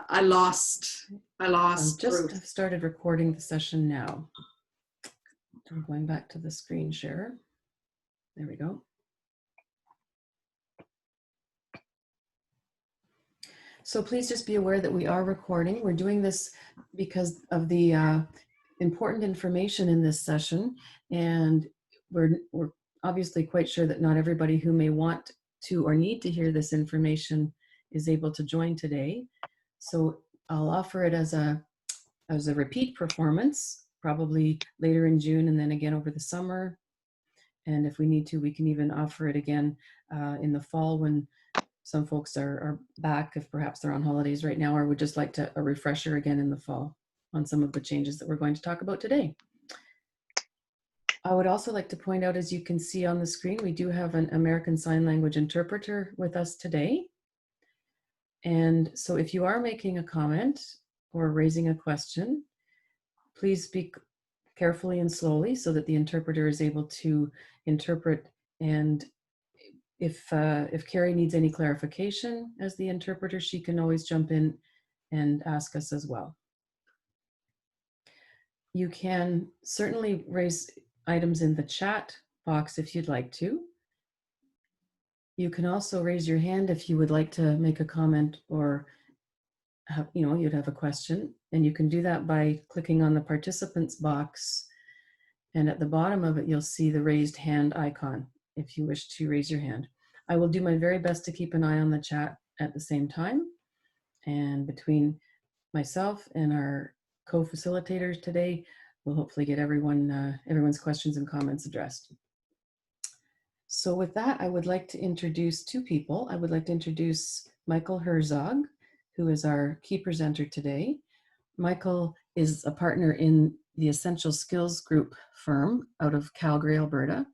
I lost Just Ruth. started recording the session now. I'm going back to the screen share. There we go. So please just be aware that we are recording. We're doing this because of the important information in this session, and we're obviously quite sure that not everybody who may want to or need to hear this information is able to join today. So I'll offer it as a repeat performance, probably later in June and then again over the summer. And if we need to, we can even offer it again in the fall when some folks are back, if perhaps they're on holidays right now, or would just like a refresher again in the fall on some of the changes that we're going to talk about today. I would also like to point out, as you can see on the screen, we do have an American Sign Language interpreter with us today. And so if you are making a comment or raising a question, please speak carefully and slowly so that the interpreter is able to interpret. And if Carrie needs any clarification as the interpreter, she can always jump in and ask us as well. You can certainly raise items in the chat box if you'd like to. You can also raise your hand if you would like to make a comment or you'd have a question, and you can do that by clicking on the participants box, and at the bottom of it you'll see the raised hand icon if you wish to raise your hand. I will do my very best to keep an eye on the chat at the same time, and between myself and our co-facilitators today, we'll hopefully get everyone's questions and comments addressed. So with that, I would like to introduce two people. I would like to introduce Michael Herzog, who is our key presenter today. Michael is a partner in the Essential Skills Group firm out of Calgary, Alberta.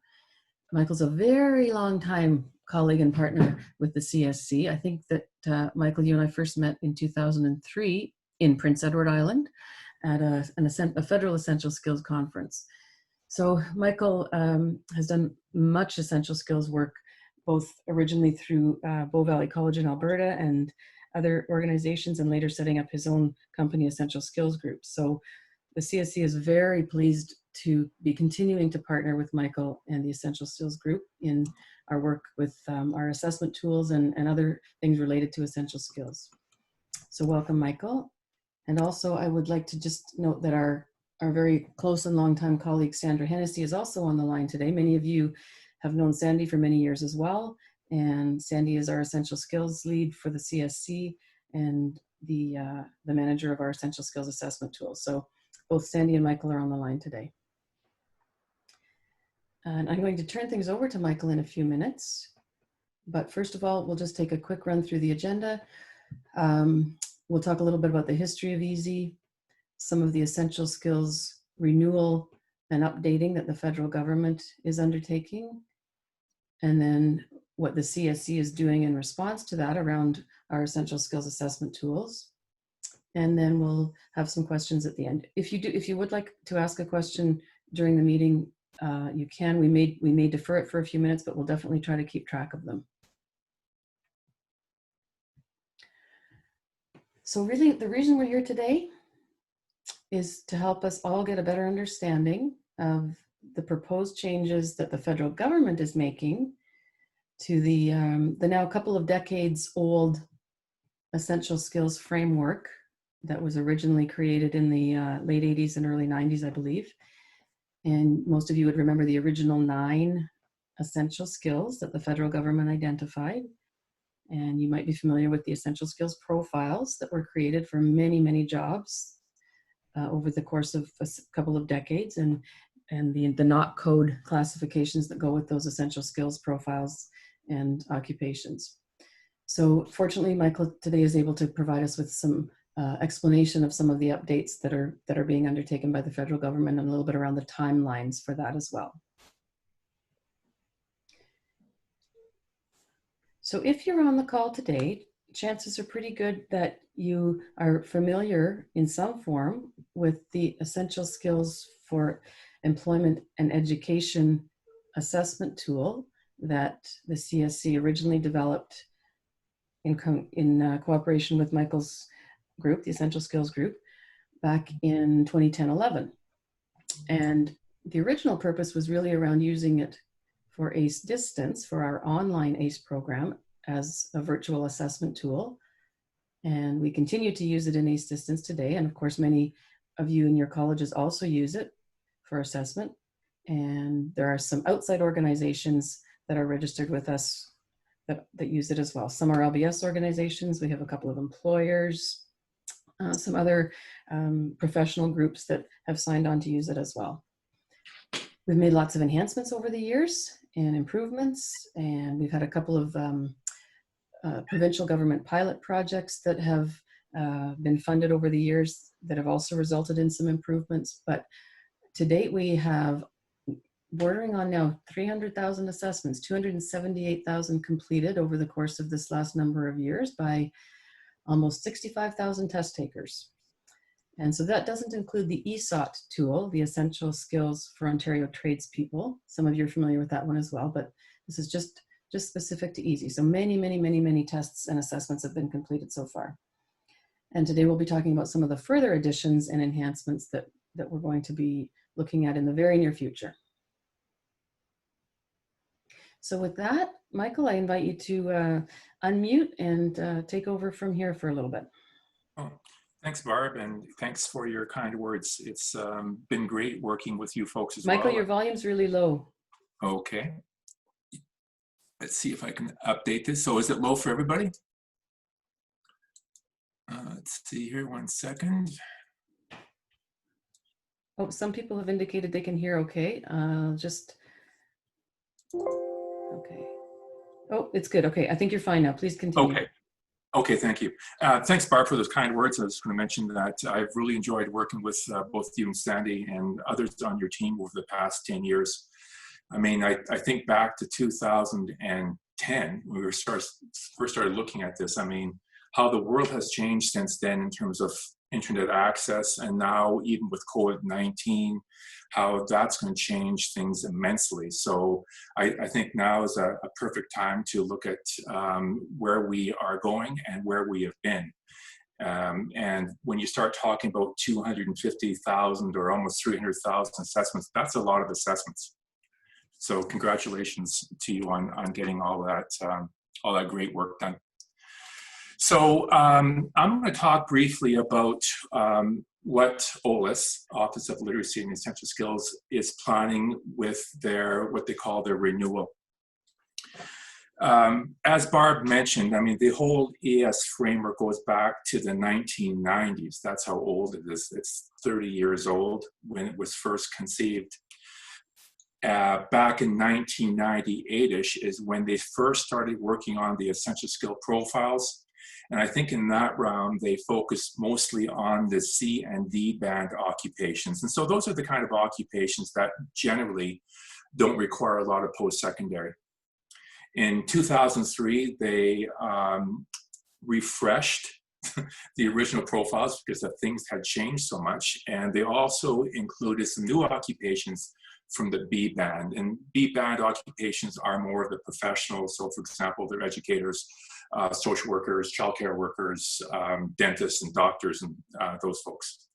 Michael's a very long time colleague and partner with the CSC. I think that Michael, you and I first met in 2003 in Prince Edward Island at a federal essential skills conference. So Michael has done much essential skills work, both originally through Bow Valley College in Alberta and other organizations, and later setting up his own company, Essential Skills Group. So the CSC is very pleased to be continuing to partner with Michael and the Essential Skills Group in our work with our assessment tools and other things related to essential skills. So welcome, Michael. And also I would like to just note that our very close and longtime colleague, Sandra Hennessy, is also on the line today. Many of you have known Sandy for many years as well. And Sandy is our essential skills lead for the CSC and the manager of our essential skills assessment tools. So both Sandy and Michael are on the line today. And I'm going to turn things over to Michael in a few minutes. But first of all, we'll just take a quick run through the agenda. We'll talk a little bit about the history of ESEE, some of the essential skills renewal and updating that the federal government is undertaking, and then what the CSC is doing in response to that around our essential skills assessment tools. And then we'll have some questions at the end. If you would like to ask a question during the meeting, you can. We may defer it for a few minutes, but we'll definitely try to keep track of them. So really, the reason we're here today is to help us all get a better understanding of the proposed changes that the federal government is making to the now couple of decades old essential skills framework that was originally created in the late 80s and early 90s, I believe. And most of you would remember the original 9 essential skills that the federal government identified. And you might be familiar with the essential skills profiles that were created for many, many jobs over the course of a couple of decades, and the not code classifications that go with those essential skills profiles and occupations. So fortunately, Michael today is able to provide us with some explanation of some of the updates that are being undertaken by the federal government, and a little bit around the timelines for that as well. So if you're on the call today, chances are pretty good that you are familiar in some form with the essential skills for employment and education assessment tool that the CSC originally developed in cooperation with Michael's group, the Essential Skills group, back in 2010-11. And the original purpose was really around using it for ACE Distance, for our online ACE program, as a virtual assessment tool. And we continue to use it in ACE Distance today. And of course, many of you in your colleges also use it for assessment. And there are some outside organizations that are registered with us that use it as well. Some are LBS organizations. We have a couple of employers, some other professional groups that have signed on to use it as well. We've made lots of enhancements over the years and improvements, and we've had a couple of provincial government pilot projects that have been funded over the years that have also resulted in some improvements. But to date, we have bordering on now 300,000 assessments, 278,000 completed over the course of this last number of years by almost 65,000 test takers. And so that doesn't include the ESOT tool, the Essential Skills for Ontario Tradespeople. Some of you are familiar with that one as well, but this is just specific to ESEE. So many tests and assessments have been completed so far. And today we'll be talking about some of the further additions and enhancements that we're going to be looking at in the very near future. So with that, Michael, I invite you to unmute and take over from here for a little bit. Oh, thanks, Barb, and thanks for your kind words. It's been great working with you folks as well. Michael, your volume's really low. Okay. Let's see if I can update this. So is it low for everybody? Let's see here, 1 second. Oh, some people have indicated they can hear okay. Okay. Oh, it's good. Okay, I think you're fine now. Please continue. Okay, thank you. Thanks, Barb, for those kind words. I was going to mention that I've really enjoyed working with both you and Sandy and others on your team over the past 10 years. I mean, I think back to 2010, when we first started looking at this. I mean, how the world has changed since then in terms of internet access, and now even with COVID-19, how that's going to change things immensely. So I think now is a perfect time to look at where we are going and where we have been. And when you start talking about 250,000 or almost 300,000 assessments, that's a lot of assessments. So congratulations to you on getting all that great work done. So I'm going to talk briefly about what OLIS, Office of Literacy and Essential Skills, is planning with what they call their renewal. As Barb mentioned, I mean, the whole ES framework goes back to the 1990s. That's how old it is. It's 30 years old when it was first conceived. Back in 1998-ish is when they first started working on the essential skill profiles. And I think in that round, they focused mostly on the C and D band occupations. And so those are the kind of occupations that generally don't require a lot of post-secondary. In 2003, they refreshed the original profiles because the things had changed so much. And they also included some new occupations from the B band. And B band occupations are more of the professionals. So for example, they're educators, social workers, childcare workers, dentists and doctors and those folks.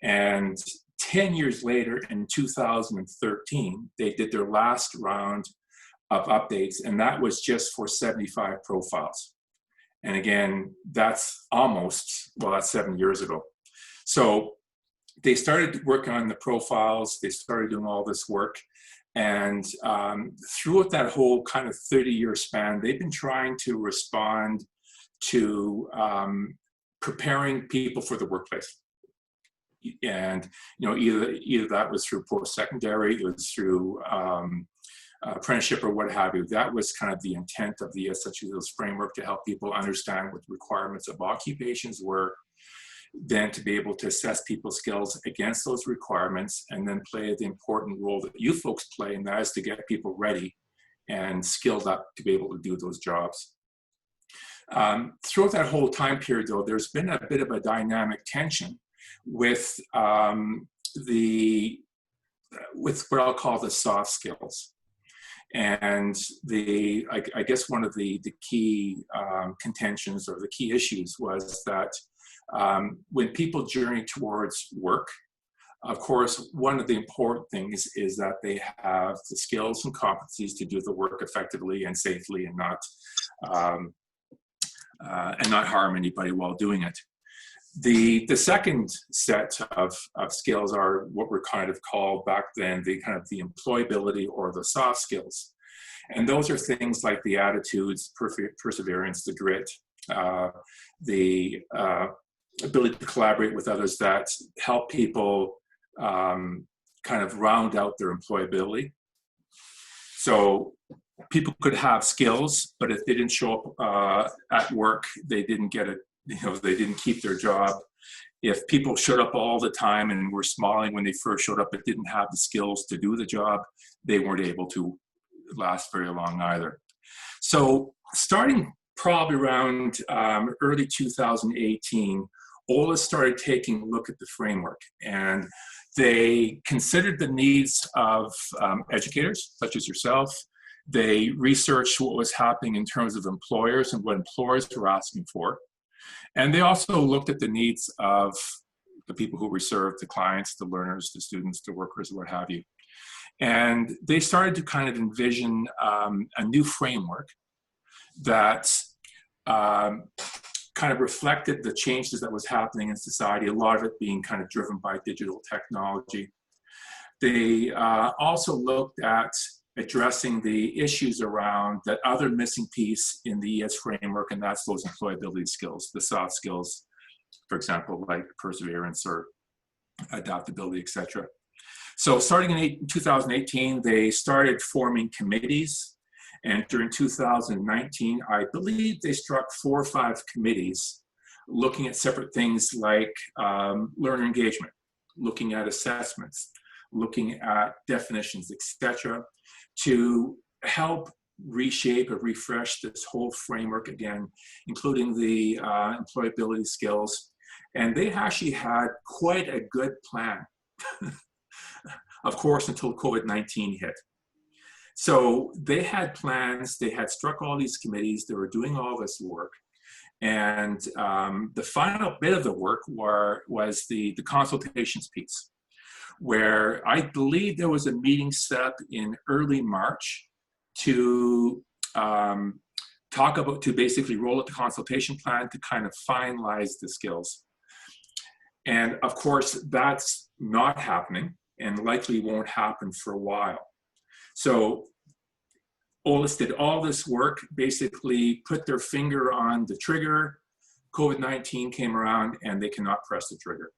And 10 years later, in 2013, they did their last round of updates, and that was just for 75 profiles. And again, that's that's 7 years ago. So they started working on the profiles, they started doing all this work, and throughout that whole kind of 30-year span, they've been trying to respond to preparing people for the workplace. And either that was through post-secondary, it was through apprenticeship or what have you. That was kind of the intent of the Essential Skills framework, to help people understand what the requirements of occupations were, then to be able to assess people's skills against those requirements, and then play the important role that you folks play, and that is to get people ready and skilled up to be able to do those jobs. Throughout that whole time period, though, there's been a bit of a dynamic tension with what I'll call the soft skills. And I guess one of the key contentions or the key issues was that When people journey towards work, of course, one of the important things is that they have the skills and competencies to do the work effectively and safely, and not harm anybody while doing it. The second set of skills are what were kind of called back then the employability or the soft skills. And those are things like the attitudes, perseverance, the grit, the ability to collaborate with others that help people kind of round out their employability. So people could have skills, but if they didn't show up at work, they didn't get it. They didn't keep their job. If people showed up all the time and were smiling when they first showed up, but didn't have the skills to do the job, they weren't able to last very long either. So starting probably around early 2018, OLA started taking a look at the framework, and they considered the needs of educators such as yourself. They researched what was happening in terms of employers and what employers were asking for. And they also looked at the needs of the people who we serve, the clients, the learners, the students, the workers, what have you. And they started to kind of envision a new framework that kind of reflected the changes that was happening in society, a lot of it being kind of driven by digital technology. They also looked at addressing the issues around that other missing piece in the ES framework, and that's those employability skills, the soft skills, for example, like perseverance or adaptability, etc. So starting in 2018, they started forming committees. And during 2019, I believe they struck 4 or 5 committees looking at separate things like learner engagement, looking at assessments, looking at definitions, etc., to help reshape or refresh this whole framework again, including the employability skills. And they actually had quite a good plan, of course, until COVID-19 hit. So they had plans, they had struck all these committees, they were doing all this work. And the final bit of the work was the consultations piece, where I believe there was a meeting set up in early March to basically roll out the consultation plan to kind of finalize the skills. And of course, that's not happening and likely won't happen for a while. So OLIS did all this work, basically put their finger on the trigger. COVID-19 came around and they cannot press the trigger.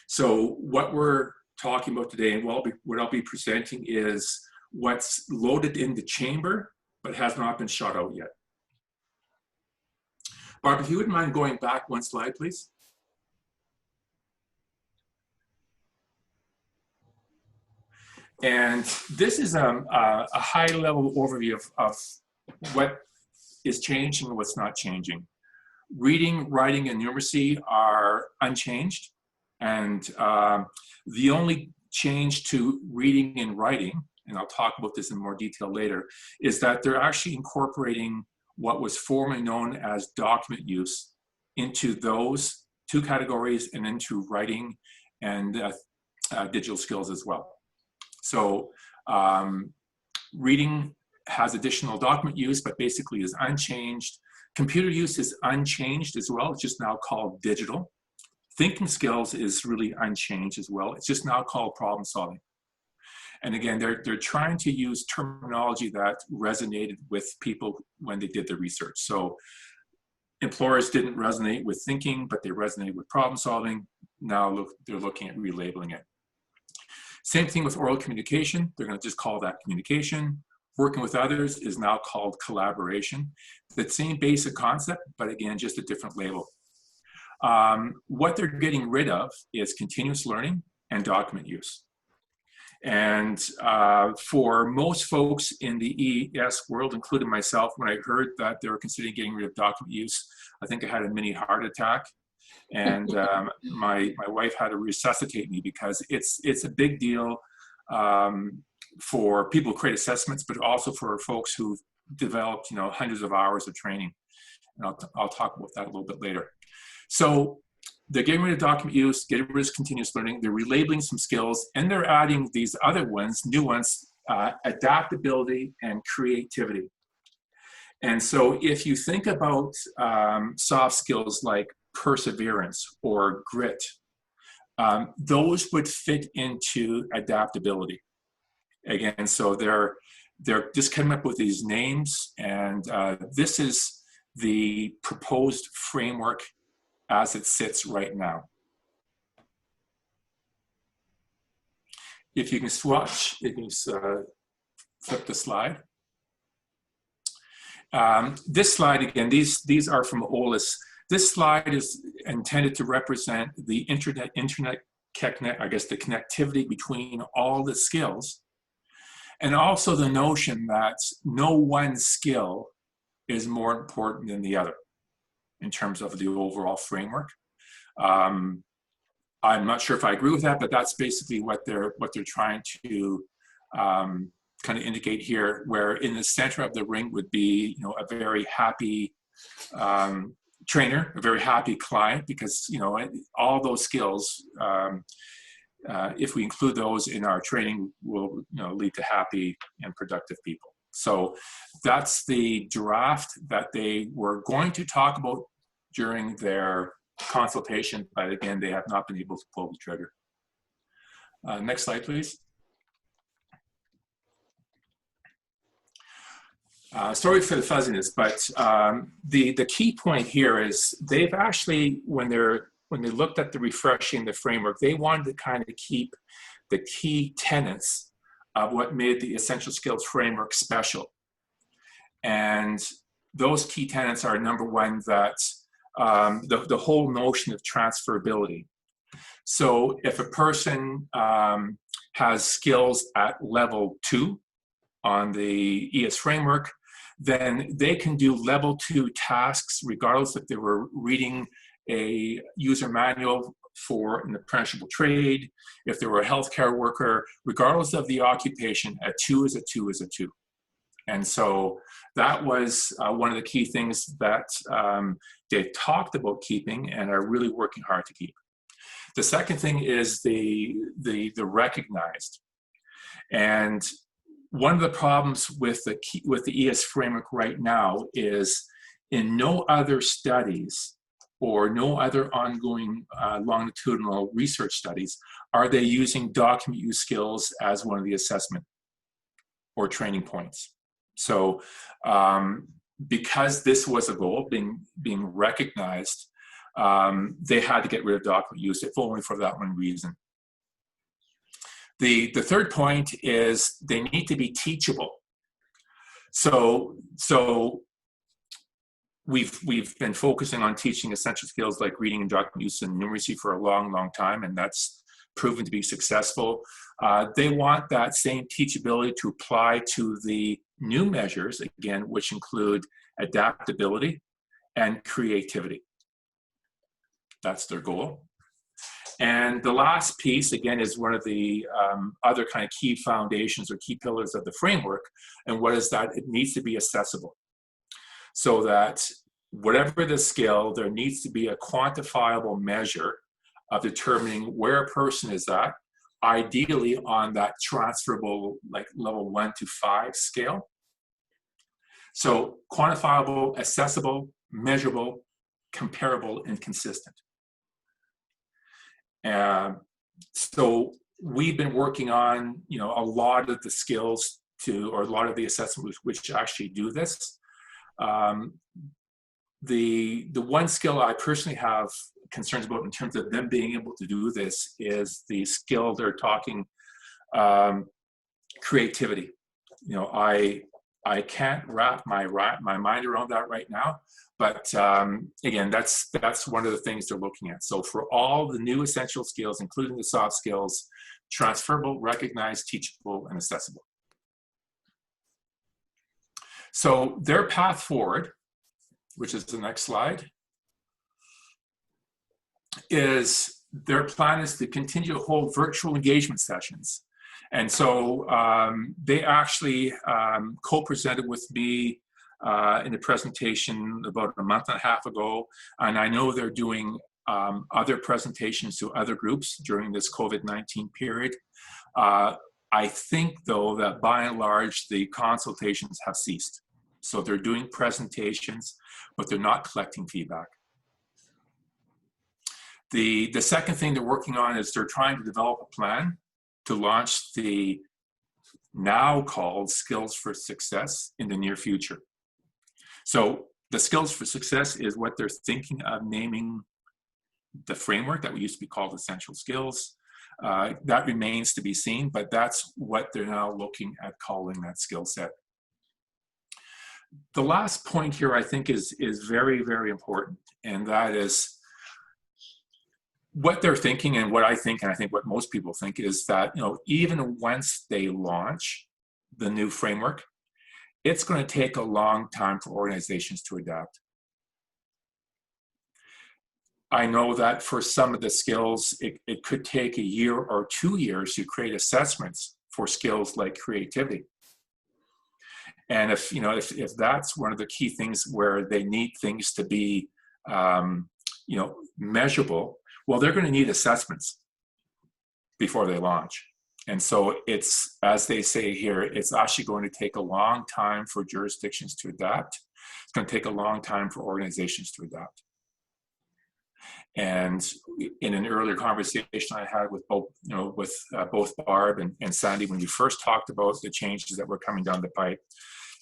So what we're talking about today and what I'll be presenting is what's loaded in the chamber, but has not been shot out yet. Barb, if you wouldn't mind going back 1 slide, please. And this is a high-level overview of what is changing and what's not changing. Reading, writing, and numeracy are unchanged. And the only change to reading and writing, and I'll talk about this in more detail later, is that they're actually incorporating what was formerly known as document use into those 2 categories and into writing and digital skills as well. So reading has additional document use, but basically is unchanged. Computer use is unchanged as well. It's just now called digital. Thinking skills is really unchanged as well. It's just now called problem solving. And again, they're trying to use terminology that resonated with people when they did the research. So employers didn't resonate with thinking, but they resonated with problem solving. Now they're looking at relabeling it. Same thing with oral communication. They're going to just call that communication. Working with others is now called collaboration. The same basic concept, but again, just a different label. What they're getting rid of is continuous learning and document use. And for most folks in the ES world, including myself, when I heard that they were considering getting rid of document use, I think I had a mini heart attack. And my wife had to resuscitate me because it's a big deal for people who create assessments, but also for folks who've developed hundreds of hours of training. And I'll talk about that a little bit later. So they're getting rid of document use, getting rid of continuous learning, they're relabeling some skills, and they're adding these other ones, new ones, adaptability and creativity. And so if you think about soft skills like perseverance or grit, those would fit into adaptability. Again, so they're just coming up with these names, and this is the proposed framework as it sits right now. If you can swatch, you can flip the slide. This slide, again, these are from OLIS. This slide is intended to represent the internet, I guess, the connectivity between all the skills, and also the notion that no one skill is more important than the other in terms of the overall framework. I'm not sure if I agree with that, but that's basically what they're trying to kind of indicate here, where in the center of the ring would be, you know, a very happy trainer, a very happy client, because, you know, all those skills, if we include those in our training, will, you know, lead to happy and productive people. So that's the draft that they were going to talk about during their consultation, but again, they have not been able to pull the trigger. Next slide, please. Sorry for the fuzziness, but the key point here is they've actually, when they looked at the refreshing the framework, they wanted to kind of keep the key tenets of what made the Essential Skills Framework special. And those key tenets are, number one, that the whole notion of transferability. So if a person has skills at level 2 on the ES framework, then they can do level 2 tasks regardless if they were reading a user manual for an apprenticeship trade, if they were a healthcare worker, regardless of the occupation, a 2 is a 2 is a 2. And so that was one of the key things that they talked about keeping and are really working hard to keep. The second thing is the recognized. And one of the problems with the ES framework right now is in no other studies or no other ongoing longitudinal research studies are they using document use skills as one of the assessment or training points. So because this was a goal being recognized, they had to get rid of document use, if only for that one reason. The third point is they need to be teachable. So we've been focusing on teaching essential skills like reading and document use and numeracy for a long, long time, and that's proven to be successful. They want that same teachability to apply to the new measures, again, which include adaptability and creativity. That's their goal. And the last piece, again, is one of the other kind of key foundations or key pillars of the framework. And what is that? It needs to be accessible. So that whatever the skill, there needs to be a quantifiable measure of determining where a person is at, ideally on that transferable, like level 1 to 5 scale. So quantifiable, accessible, measurable, comparable, and consistent. So we've been working on, you know, a lot of the skills or a lot of the assessments which actually do this. The one skill I personally have concerns about in terms of them being able to do this is the skill they're talking creativity. You know, I can't wrap my mind around that right now, but again, that's one of the things they're looking at. So for all the new essential skills, including the soft skills, transferable, recognized, teachable, and accessible. So their path forward, which is the next slide, is their plan is to continue to hold virtual engagement sessions. And so they actually co-presented with me in the presentation about a month and a half ago, and I know they're doing other presentations to other groups during this COVID-19 period. I think, though, that by and large, the consultations have ceased. So they're doing presentations, but they're not collecting feedback. The second thing they're working on is they're trying to develop a plan to launch the now called Skills for Success in the near future. So the Skills for Success is what they're thinking of naming the framework that we used to be called Essential Skills. That remains to be seen, but that's what they're now looking at calling that skill set. The last point here, I think, is very, very important, and that is what they're thinking, and what I think, and I think what most people think, is that, you know, even once they launch the new framework, it's going to take a long time for organizations to adapt. I know that for some of the skills, it could take a year or 2 years to create assessments for skills like creativity. And if, you know, if that's one of the key things where they need things to be, you know, measurable, well, they're going to need assessments before they launch. And so it's, as they say here, it's actually going to take a long time for jurisdictions to adapt. It's going to take a long time for organizations to adapt. And in an earlier conversation I had with both, you know, with both Barb and Sandy, when you first talked about the changes that were coming down the pipe,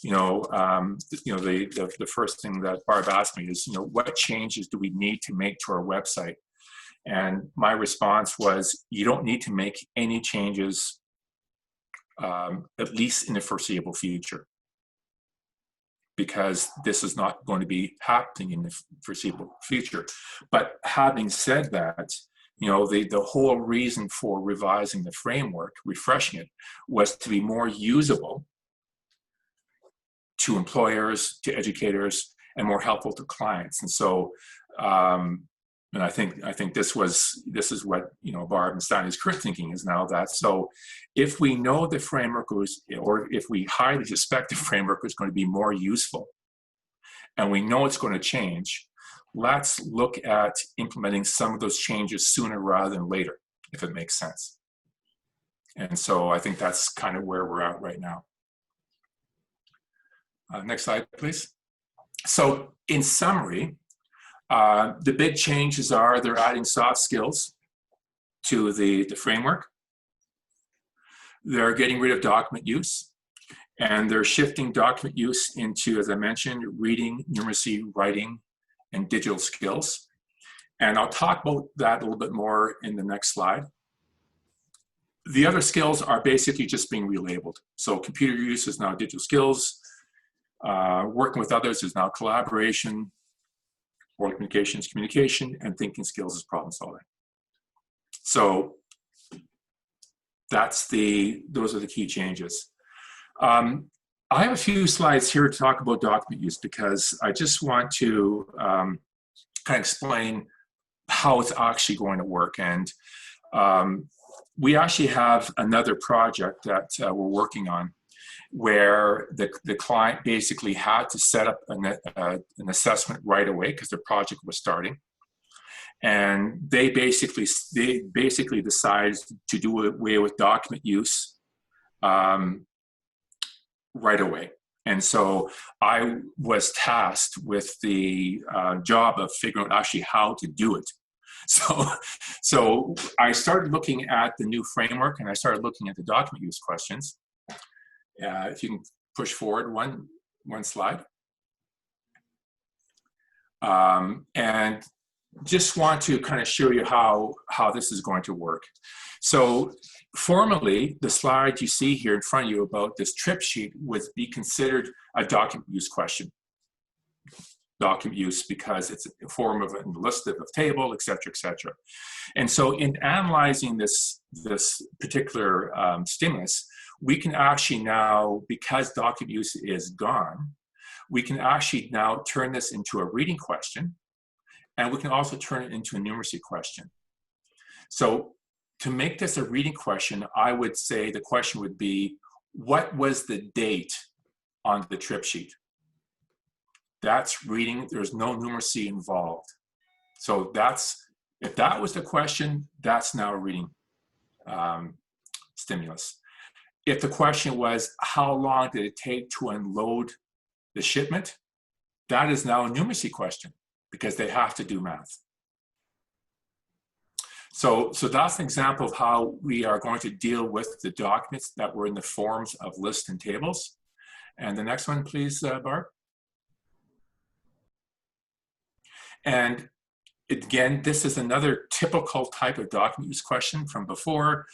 the first thing that Barb asked me is, you know, what changes do we need to make to our website? And my response was, you don't need to make any changes, at least in the foreseeable future, because this is not going to be happening in the foreseeable future. But having said that, you know, the whole reason for revising the framework, refreshing it, was to be more usable to employers, to educators, and more helpful to clients. And so, and I think this is what, you know, Barb and Sandy's current thinking is now, that so if we know the framework was, or if we highly suspect the framework is going to be more useful, and we know it's going to change, let's look at implementing some of those changes sooner rather than later, if it makes sense. And so I think that's kind of where we're at right now. Next slide, please. So in summary, the big changes are they're adding soft skills to the framework. They're getting rid of document use, and they're shifting document use into, as I mentioned, reading, numeracy, writing, and digital skills. And I'll talk about that a little bit more in the next slide. The other skills are basically just being relabeled. So computer use is now digital skills. Working with others is now collaboration. Oral communication is communication, and thinking skills is problem solving. So those are the key changes. I have a few slides here to talk about document use, because I just want to kind of explain how it's actually going to work. And we actually have another project that we're working on, where the client basically had to set up an assessment right away because their project was starting. And they basically decided to do away with document use right away. And so I was tasked with the job of figuring out actually how to do it. So I started looking at the new framework, and I started looking at the document use questions. If you can push forward one slide. And just want to kind of show you how this is going to work. So formally, the slide you see here in front of you about this trip sheet would be considered a document use question. Document use because it's a form of a list of table, et cetera, et cetera. And so in analyzing this particular stimulus, we can actually now, because document use is gone, we can actually now turn this into a reading question, and we can also turn it into a numeracy question. So to make this a reading question, I would say the question would be, what was the date on the trip sheet? That's reading. There's no numeracy involved. So if that was the question, that's now a reading stimulus. If the question was, how long did it take to unload the shipment? That is now a numeracy question because they have to do math. So that's an example of how we are going to deal with the documents that were in the forms of lists and tables. And the next one, please, Barb. And again, this is another typical type of document use question from before.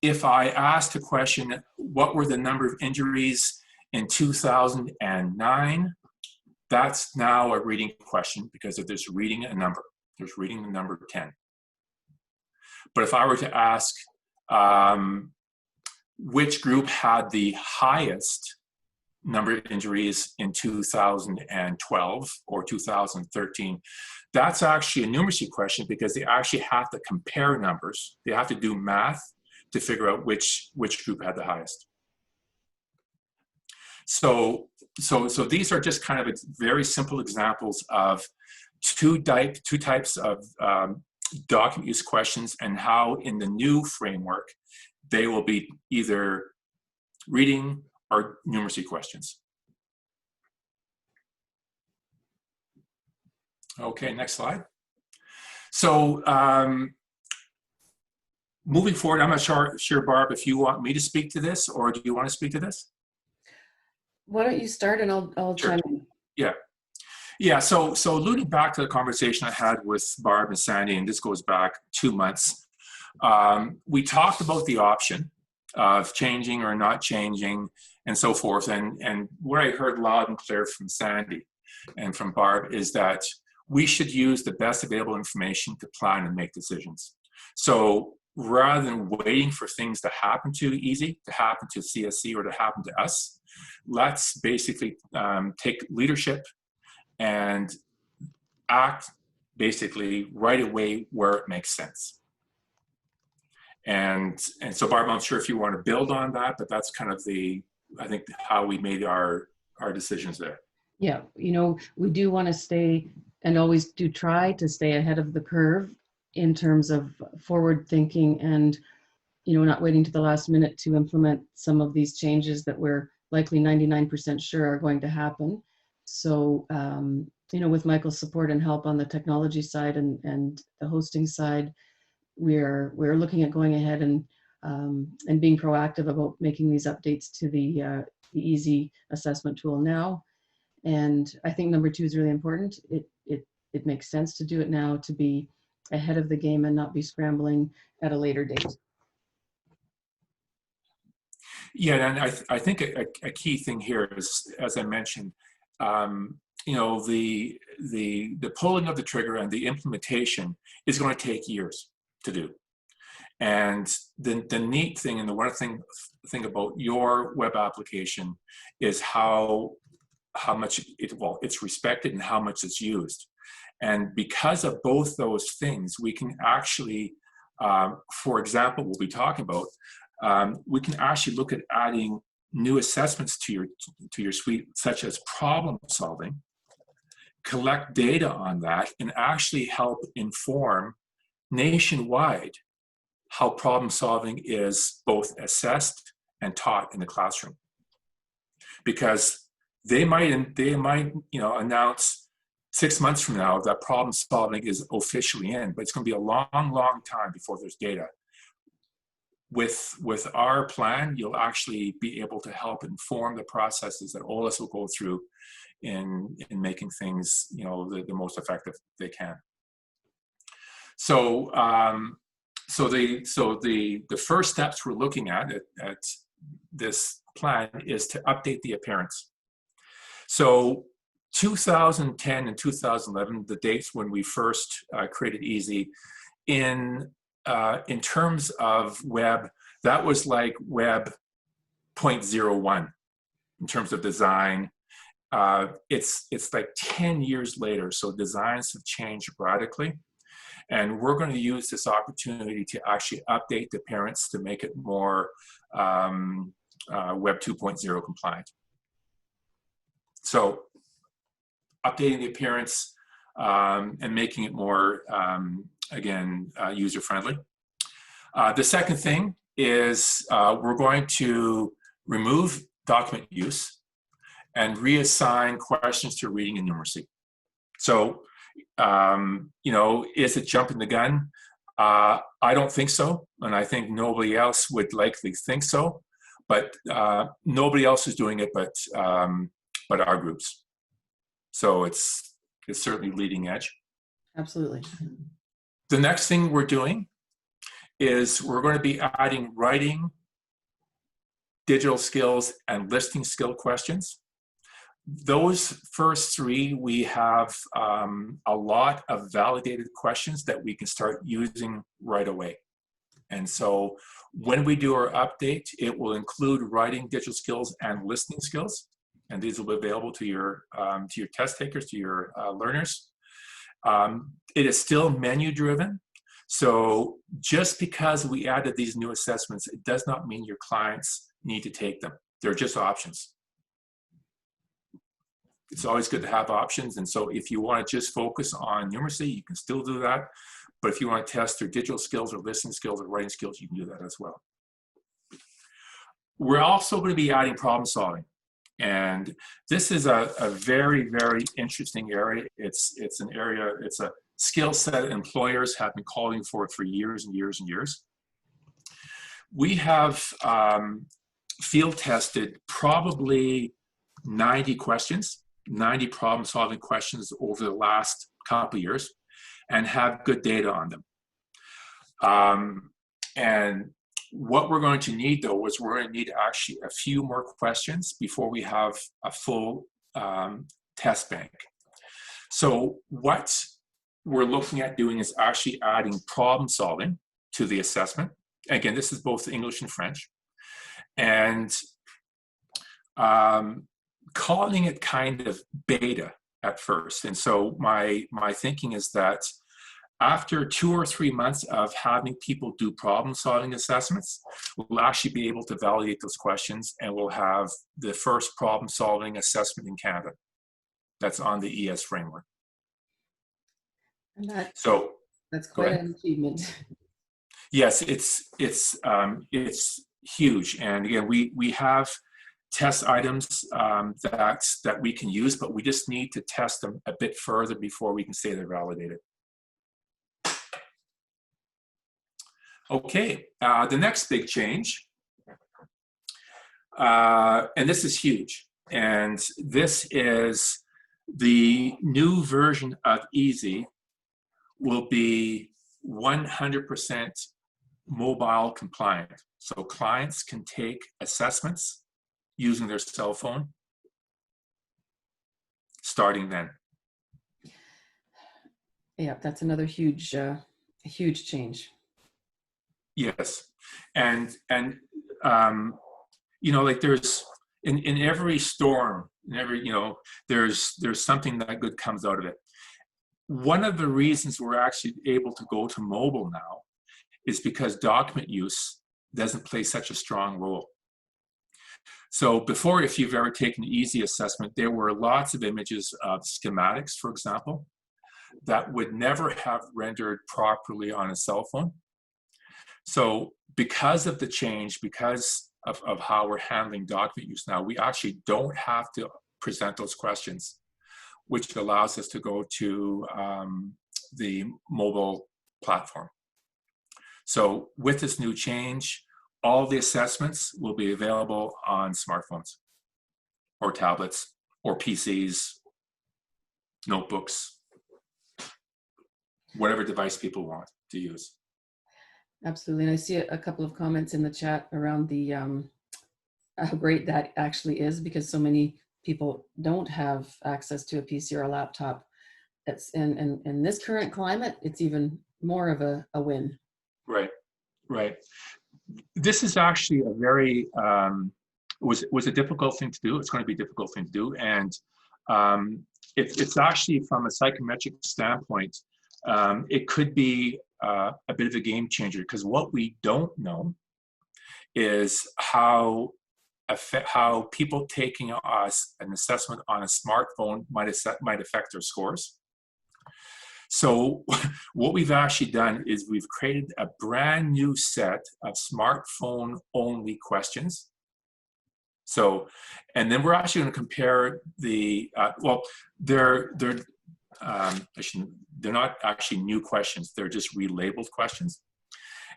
If I asked a question, what were the number of injuries in 2009? That's now a reading question because of this reading a number. There's reading the number 10. But if I were to ask which group had the highest number of injuries in 2012 or 2013, that's actually a numeracy question because they actually have to compare numbers. They have to do math to figure out which group had the highest. So these are just kind of very simple examples of two types of document use questions and how in the new framework, they will be either reading or numeracy questions. Okay, next slide. So moving forward, I'm not sure, Barb, if you want me to speak to this or do you want to speak to this? Why don't you start and I'll Sure. chime in. Yeah, so alluding back to the conversation I had with Barb and Sandy, and this goes back 2 months, we talked about the option of changing or not changing and so forth. And what I heard loud and clear from Sandy and from Barb is that we should use the best available information to plan and make decisions. So rather than waiting for things to happen to ESEE, to happen to CSC, or to happen to us, let's basically take leadership and act basically right away where it makes sense. And so Barb, I'm sure if you want to build on that, but that's kind of I think how we made our decisions there. Yeah, you know, we do want to stay and always do try to stay ahead of the curve in terms of forward thinking and, you know, not waiting to the last minute to implement some of these changes that we're likely 99% sure are going to happen. So, you know, with Michael's support and help on the technology side and the hosting side, we're looking at going ahead and being proactive about making these updates to the ESEE assessment tool now. And I think number 2 is really important. It makes sense to do it now, to be ahead of the game and not be scrambling at a later date. Yeah, and I think a key thing here is, as I mentioned, you know, the pulling of the trigger and the implementation is going to take years to do. And the neat thing and the one thing about your web application is how much it's respected and how much it's used. And because of both those things, we can actually, for example, what we talk about, we can actually look at adding new assessments to your suite, such as problem solving, collect data on that, and actually help inform nationwide how problem solving is both assessed and taught in the classroom. Because they might you know, announce 6 months from now that problem solving is officially in, but it's going to be a long time before there's data. With our plan, you'll actually be able to help inform the processes that all of us will go through in making things, you know, the most effective they can. So the first steps we're looking at this plan is to update the appearance. So 2010 and 2011, the dates when we first created ESEE, in terms of web, that was like web 0.01 in terms of design. It's like 10 years later, so designs have changed radically. And we're going to use this opportunity to actually update the appearance to make it more web 2.0 compliant. So updating the appearance and making it more, again, user-friendly. The second thing is we're going to remove document use and reassign questions to reading and numeracy. So, you know, is it jumping the gun? I don't think so, and I think nobody else would likely think so. But nobody else is doing it, but our groups. So it's certainly leading edge. Absolutely. The next thing we're doing is we're going to be adding writing, digital skills, and listening skill questions. Those first three, we have a lot of validated questions that we can start using right away. And so when we do our update, it will include writing, digital skills, and listening skills. And these will be available to your test takers, to your learners. It is still menu driven. So just because we added these new assessments, it does not mean your clients need to take them. They're just options. It's always good to have options. And so if you want to just focus on numeracy, you can still do that. But if you want to test their digital skills or listening skills or writing skills, you can do that as well. We're also going to be adding problem solving. And this is a very, very interesting area. It's an area, it's a skill set employers have been calling for years and years and years. We have field tested probably 90 questions, 90 problem solving questions over the last couple of years, and have good data on them. And what we're going to need, though, is we're going to need actually a few more questions before we have a full test bank. So what we're looking at doing is actually adding problem solving to the assessment. Again, this is both English and French. And calling it kind of beta at first. And so my thinking is that after 2 or 3 months of having people do problem solving assessments, we'll actually be able to validate those questions, and we'll have the first problem solving assessment in Canada that's on the ES framework. And that's quite an achievement. Yes, it's huge. And again, we have test items that we can use, but we just need to test them a bit further before we can say they're validated. Okay, the next big change, and this is huge, and this is the new version of ESEE will be 100% mobile compliant. So clients can take assessments using their cell phone starting then. Yeah, that's another huge, huge change. Yes, and you know, like there's in every storm, in every, you know, there's something that good comes out of it. One of the reasons we're actually able to go to mobile now is because document use doesn't play such a strong role. So before, if you've ever taken an ESEE assessment, there were lots of images of schematics, for example, that would never have rendered properly on a cell phone. So because of the change, because of how we're handling document use now, we actually don't have to present those questions, which allows us to go to the mobile platform. So with this new change, all the assessments will be available on smartphones or tablets or PCs, notebooks, whatever device people want to use. Absolutely. And I see a couple of comments in the chat around the how great that actually is, because so many people don't have access to a PC or a laptop. That's in this current climate, it's even more of a win. Right, right. This is actually a very was a difficult thing to do. It's going to be a difficult thing to do, and it's actually, from a psychometric standpoint, it could be a bit of a game changer, because what we don't know is how affect how people taking an assessment on a smartphone might affect their scores. So what we've actually done is we've created a brand new set of smartphone only questions. So, and then we're actually going to compare the, well, they're not actually new questions, they're just relabeled questions.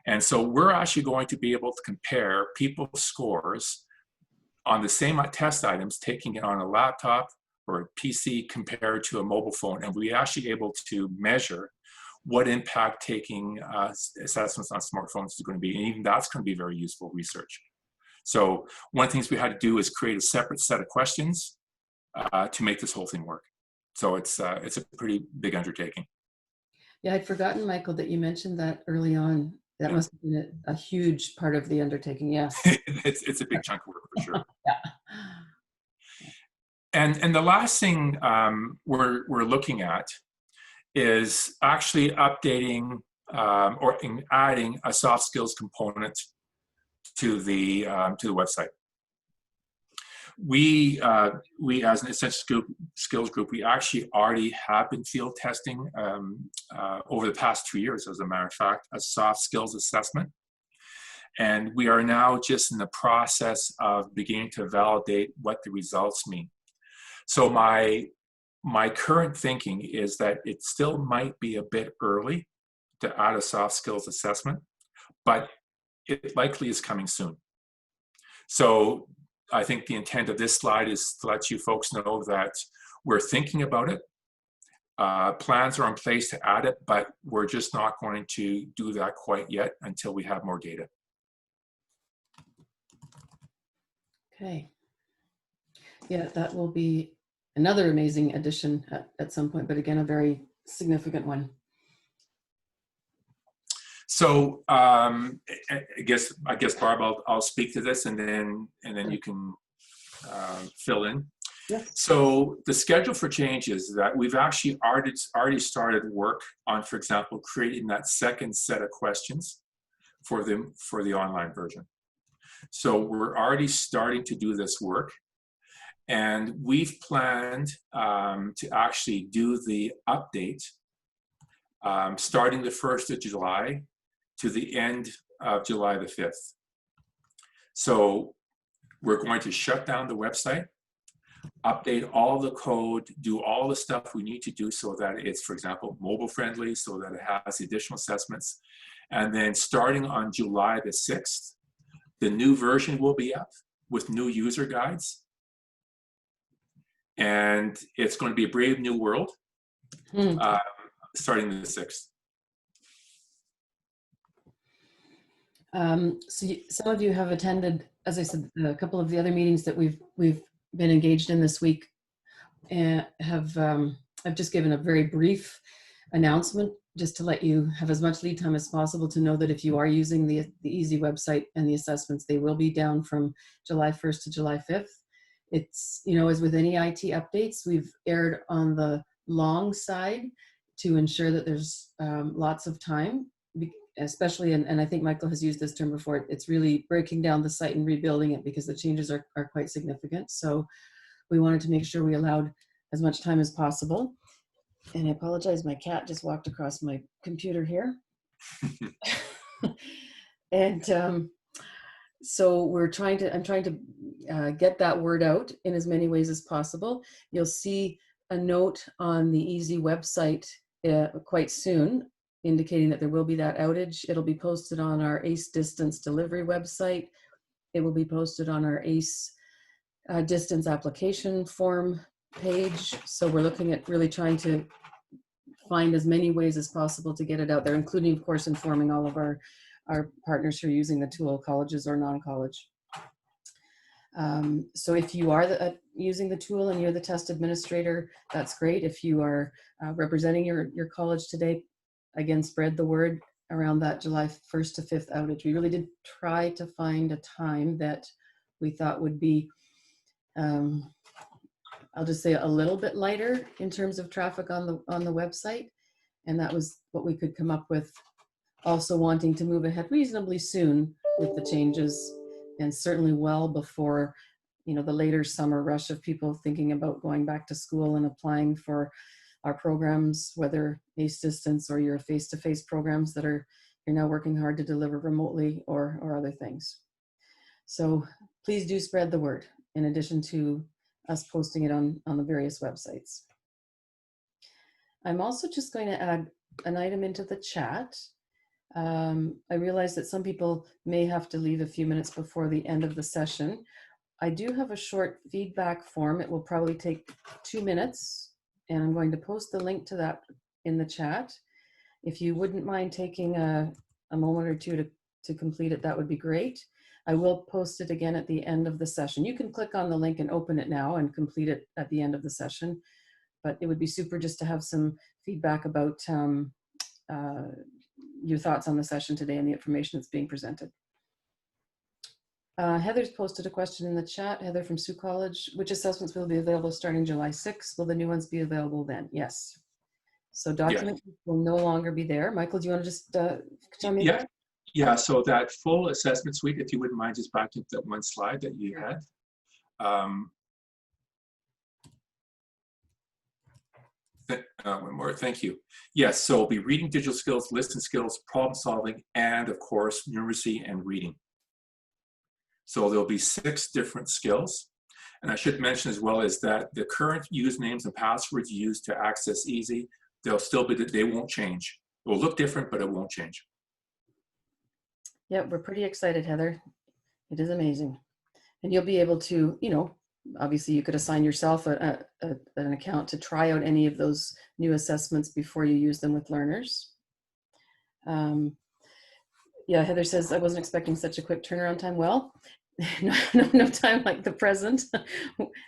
And so we're actually going to be able to compare people's scores on the same test items, taking it on a laptop or a PC compared to a mobile phone. And we're actually able to measure what impact taking assessments on smartphones is going to be. And even that's going to be very useful research. So one of the things we had to do is create a separate set of questions to make this whole thing work. So it's a pretty big undertaking. Yeah, I'd forgotten, Michael, that you mentioned that early on. That must have been a huge part of the undertaking, yes. It's a big chunk of work for sure. Yeah. And the last thing we're looking at is actually updating or adding a soft skills component to the website. We as an essential skills group, we actually already have been field testing over the past 2 years, as a matter of fact, a soft skills assessment. And we are now just in the process of beginning to validate what the results mean. So my current thinking is that it still might be a bit early to add a soft skills assessment, but it likely is coming soon. So I think the intent of this slide is to let you folks know that we're thinking about it. Plans are in place to add it, but we're just not going to do that quite yet until we have more data. Okay. Yeah, that will be another amazing addition at some point, but again, a very significant one. So I guess Barb, I'll speak to this, and then you can fill in. Yes. So the schedule for change is that we've actually already started work on, for example, creating that second set of questions for the online version. So we're already starting to do this work, and we've planned to actually do the update starting the 1st of July to the end of July the 5th. So we're going to shut down the website, update all the code, do all the stuff we need to do so that it's, for example, mobile friendly, so that it has additional assessments. And then starting on July the 6th, the new version will be up with new user guides. And it's going to be a brave new world starting the 6th. So some of you have attended, as I said, a couple of the other meetings that we've been engaged in this week, and I've just given a very brief announcement just to let you have as much lead time as possible to know that if you are using the ESEE website and the assessments, they will be down from July 1st to July 5th. It's, you know, as with any IT updates, we've erred on the long side to ensure that there's lots of time, especially, and I think Michael has used this term before, it's really breaking down the site and rebuilding it because the changes are quite significant. So we wanted to make sure we allowed as much time as possible. And I apologize, my cat just walked across my computer here. And so I'm trying to get that word out in as many ways as possible. You'll see a note on the ESEE website quite soon, indicating that there will be that outage. It'll be posted on our ACE distance delivery website. It will be posted on our ACE distance application form page. So we're looking at really trying to find as many ways as possible to get it out there, including, of course, informing all of our partners who are using the tool, colleges or non-college. So if you are using the tool and you're the test administrator, that's great. If you are representing your college today, again, spread the word around that July 1st to 5th outage. We really did try to find a time that we thought would be, I'll just say, a little bit lighter in terms of traffic on the website. And that was what we could come up with, also wanting to move ahead reasonably soon with the changes and certainly well before, you know, the later summer rush of people thinking about going back to school and applying for our programs, whether ACE distance or your face-to-face programs that you're now working hard to deliver remotely or other things. So please do spread the word in addition to us posting it on the various websites. I'm also just going to add an item into the chat. I realize that some people may have to leave a few minutes before the end of the session. I do have a short feedback form. It will probably take 2 minutes, and I'm going to post the link to that in the chat. If you wouldn't mind taking a moment or two to complete it, that would be great. I will post it again at the end of the session. You can click on the link and open it now and complete it at the end of the session, but it would be super just to have some feedback about your thoughts on the session today and the information that's being presented. Heather's posted a question in the chat. Heather from Sioux College. Which assessments will be available starting July 6th? Will the new ones be available then? Yes. So documents will no longer be there. Michael, do you want to just tell me that? Yeah, so that full assessment suite, if you wouldn't mind just backing up that one slide that you had. One more, thank you. Yes, so it'll be reading, digital skills, listening skills, problem solving, and of course, numeracy and reading. So there'll be 6 different skills. And I should mention as well is that the current usernames and passwords used to access ESEE, they'll still be, they won't change. It will look different, but it won't change. Yeah, we're pretty excited, Heather. It is amazing. And you'll be able to, you know, obviously you could assign yourself an account to try out any of those new assessments before you use them with learners. Yeah, Heather says, I wasn't expecting such a quick turnaround time. Well, no time like the present.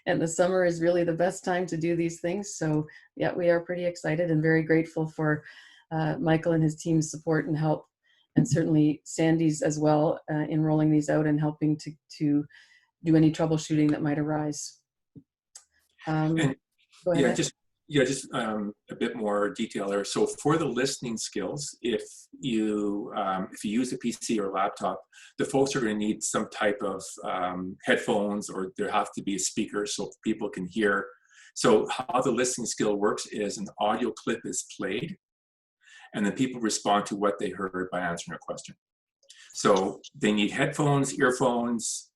And the summer is really the best time to do these things. So yeah, we are pretty excited and very grateful for Michael and his team's support and help. And certainly Sandy's as well in rolling these out and helping to do any troubleshooting that might arise. And go ahead. just a bit more detail there. So for the listening skills, if you use a PC or laptop, the folks are going to need some type of headphones, or there have to be a speaker so people can hear. So how the listening skill works is an audio clip is played, and then people respond to what they heard by answering a question. So they need headphones, earphones,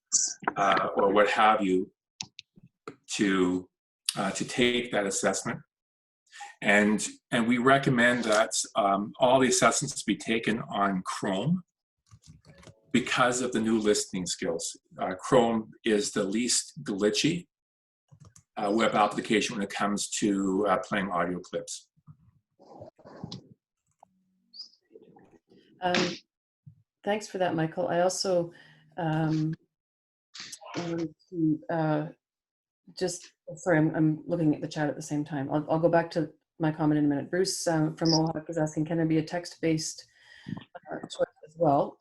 or what have you to take that assessment. And we recommend that all the assessments be taken on Chrome because of the new listening skills. Chrome is the least glitchy web application when it comes to playing audio clips. Thanks for that, Michael. I also wanted to sorry, I'm looking at the chat at the same time. I'll go back to my comment in a minute. Bruce from Mohawk is asking, can there be a text-based choice as well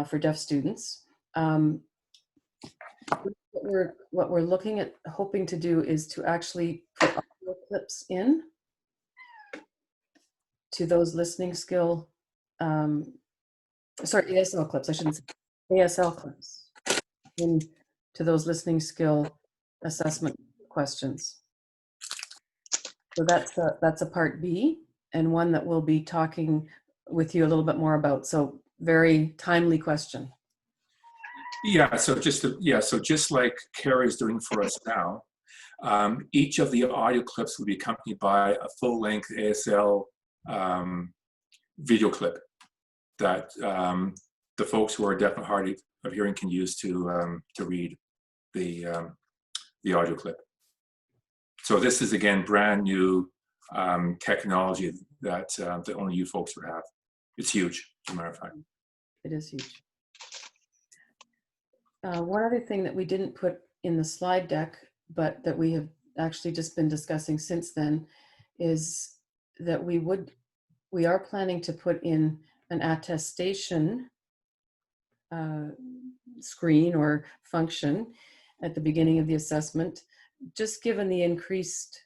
for deaf students? What we're looking at hoping to do is to actually put audio clips in to those listening skill, sorry, ASL clips, I shouldn't say, ASL clips into those listening skill assessment questions. So that's a part B, and one that we'll be talking with you a little bit more about. So very timely question. Yeah, so just like Carrie's doing for us now, each of the audio clips will be accompanied by a full-length ASL video clip that the folks who are deaf and hard of hearing can use to read the audio clip. So this is, again, brand new technology that only you folks would have. It's huge, as a matter of fact. It is huge. One other thing that we didn't put in the slide deck, but that we have actually just been discussing since then, is that we are planning to put in an attestation screen or function at the beginning of the assessment, just given the increased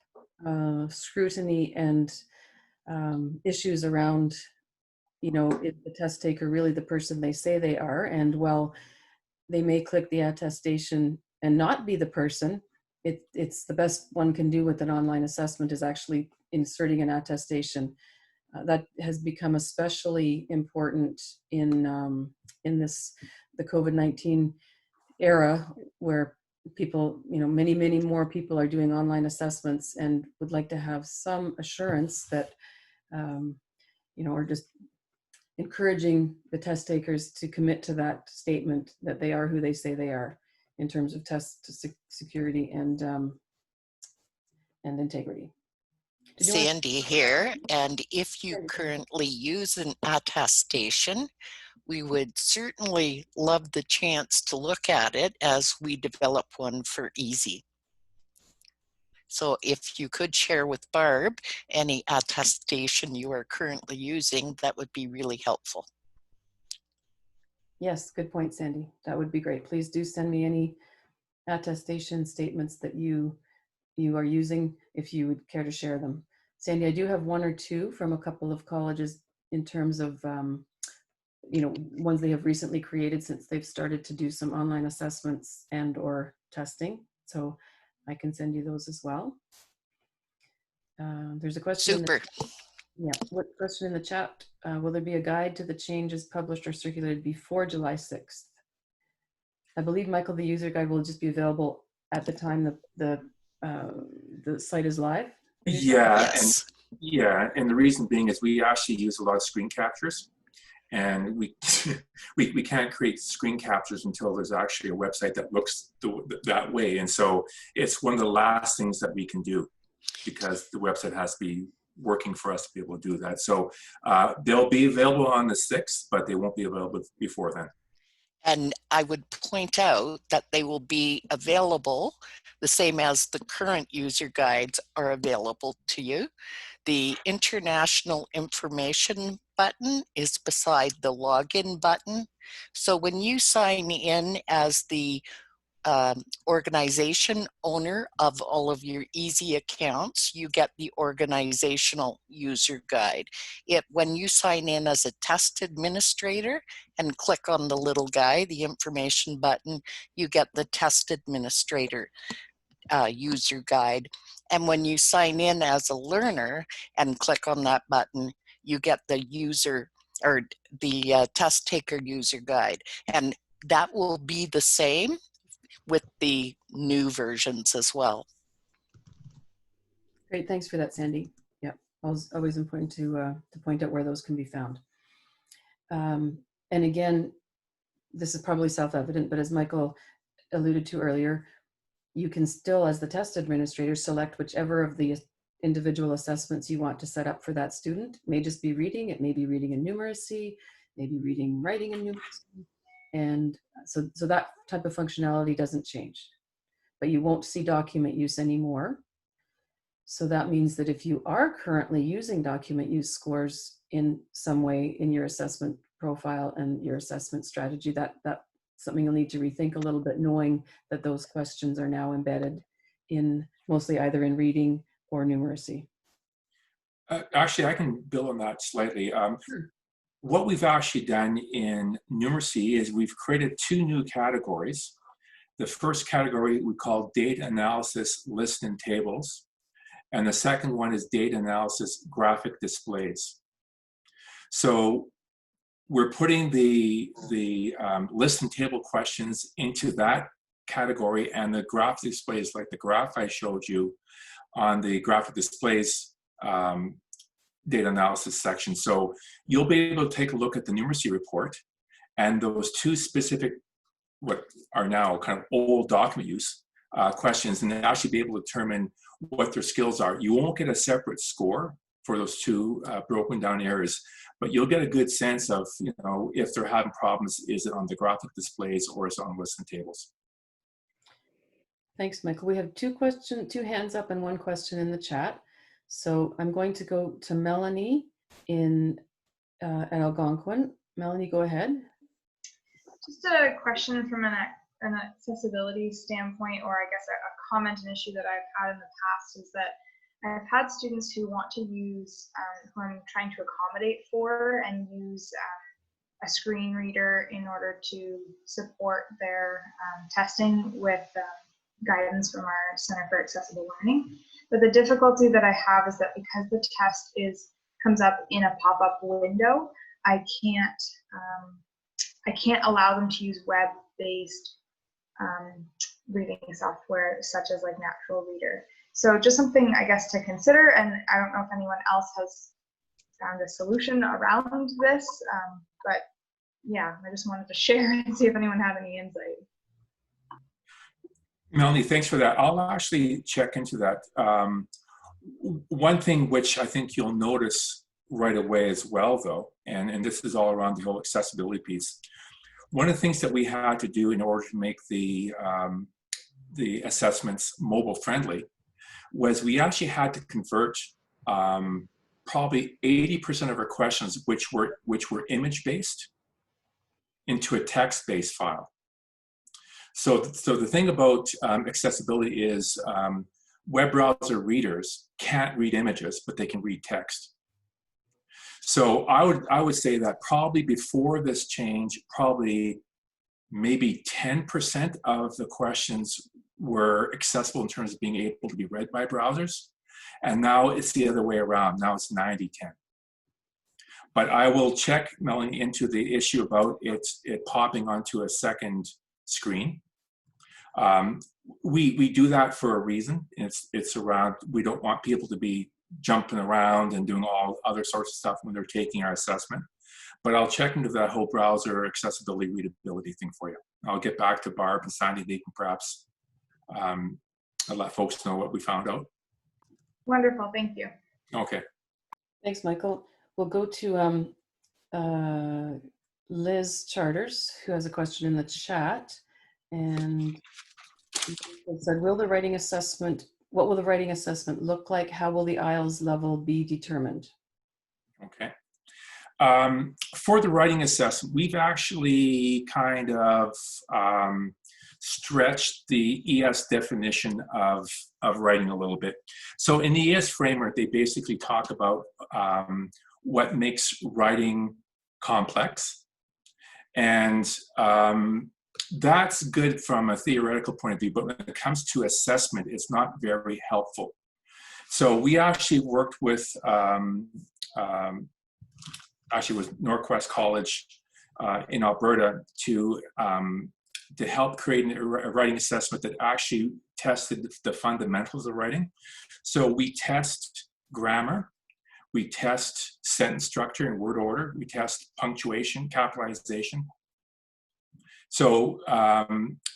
scrutiny and issues around, you know, is the test taker really the person they say they are? And well, they may click the attestation and not be the person. It's the best one can do with an online assessment is actually inserting an attestation. That has become especially important in the COVID-19 era, where people, many more people are doing online assessments and would like to have some assurance that, or just encouraging the test takers to commit to that statement that they are who they say they are in terms of test security and integrity. Sandy here, and if you currently use an attestation, we would certainly love the chance to look at it as we develop one for ESEE. So if you could share with Barb any attestation you are currently using, that would be really helpful. Yes, good point, Sandy. That would be great. Please do send me any attestation statements that you are using if you would care to share them. Sandy, I do have one or two from a couple of colleges in terms of, ones they have recently created since they've started to do some online assessments and or testing. So I can send you those as well. There's a question. Super. What question in the chat? Will there be a guide to the changes published or circulated before July 6th? I believe, Michael, the user guide will just be available at the time the site is live. Yeah, Yes. and the reason being is we actually use a lot of screen captures, and we we can't create screen captures until there's actually a website that looks that way. And so it's one of the last things that we can do, because the website has to be working for us to be able to do that. So they'll be available on the 6th, but they won't be available before then. And I would point out that they will be available the same as the current user guides are available to you. The international information button is beside the login button. So when you sign in as the organization owner of all of your ESEE accounts, you get the organizational user guide. When you sign in as a test administrator and click on the little guy, the information button, you get the test administrator user guide. And when you sign in as a learner and click on that button, you get the user or the test taker user guide. And that will be the same with the new versions as well. Great, thanks for that, Sandy. Yeah, always important to point out where those can be found. And again, this is probably self-evident, but as Michael alluded to earlier, you can still, as the test administrator, select whichever of the individual assessments you want to set up for that student. It may just be reading, it may be reading in numeracy, maybe reading, writing in numeracy. And so that type of functionality doesn't change, but you won't see document use anymore. So that means that if you are currently using document use scores in some way in your assessment profile and your assessment strategy, that's something you'll need to rethink a little bit, knowing that those questions are now embedded in mostly either in reading or numeracy. Actually, I can build on that slightly. Sure. What we've actually done in numeracy is we've created 2 new categories. The first category we call data analysis list and tables, and the second one is data analysis graphic displays. So we're putting the list and table questions into that category, and the graphic displays, like the graph I showed you on the graphic displays data analysis section. So you'll be able to take a look at the numeracy report and those 2 specific, what are now kind of old document use questions, and actually be able to determine what their skills are. You won't get a separate score for those 2 broken down areas, but you'll get a good sense of, if they're having problems, is it on the graphic displays or is it on lists and tables? Thanks, Michael. We have 2 hands up and 1 question in the chat. So I'm going to go to Melanie at Algonquin. Melanie, go ahead. Just a question from an accessibility standpoint, or I guess a comment, an issue that I've had in the past is that I've had students who want to use, who I'm trying to accommodate for, and use screen reader in order to support their testing with guidance from our Center for Accessible Learning. But the difficulty that I have is that because the test comes up in a pop-up window, I can't allow them to use web-based reading software such as like Natural Reader. So just something, I guess, to consider, and I don't know if anyone else has found a solution around this, but yeah, I just wanted to share and see if anyone had any insight. Melanie, thanks for that. I'll actually check into that. One thing which I think you'll notice right away as well, though, and this is all around the whole accessibility piece. One of the things that we had to do in order to make the assessments mobile friendly was we actually had to convert probably 80% of our questions, which were image based, into a text based file. So the thing about accessibility is web browser readers can't read images, but they can read text. So I would say that probably before this change, probably maybe 10% of the questions were accessible in terms of being able to be read by browsers. And now it's the other way around. Now it's 90-10. But I will check, Melanie, into the issue about it popping onto a second screen. We do that for a reason. It's around, we don't want people to be jumping around and doing all other sorts of stuff when they're taking our assessment. But I'll check into that whole browser accessibility readability thing for you. I'll get back to Barb and Sandy. They can perhaps let folks know what we found out. Wonderful, thank you. Okay. Thanks, Michael. We'll go to Liz Charters, who has a question in the chat. And it said, what will the writing assessment look like? How will the IELTS level be determined? Okay. For the writing assessment, we've actually kind of stretched the ES definition of writing a little bit. So in the ES framework, they basically talk about what makes writing complex. And that's good from a theoretical point of view, but when it comes to assessment, it's not very helpful. So we actually worked with Norquest College in Alberta to help create a writing assessment that actually tested the fundamentals of writing. So we test grammar, we test sentence structure and word order, we test punctuation, capitalization. So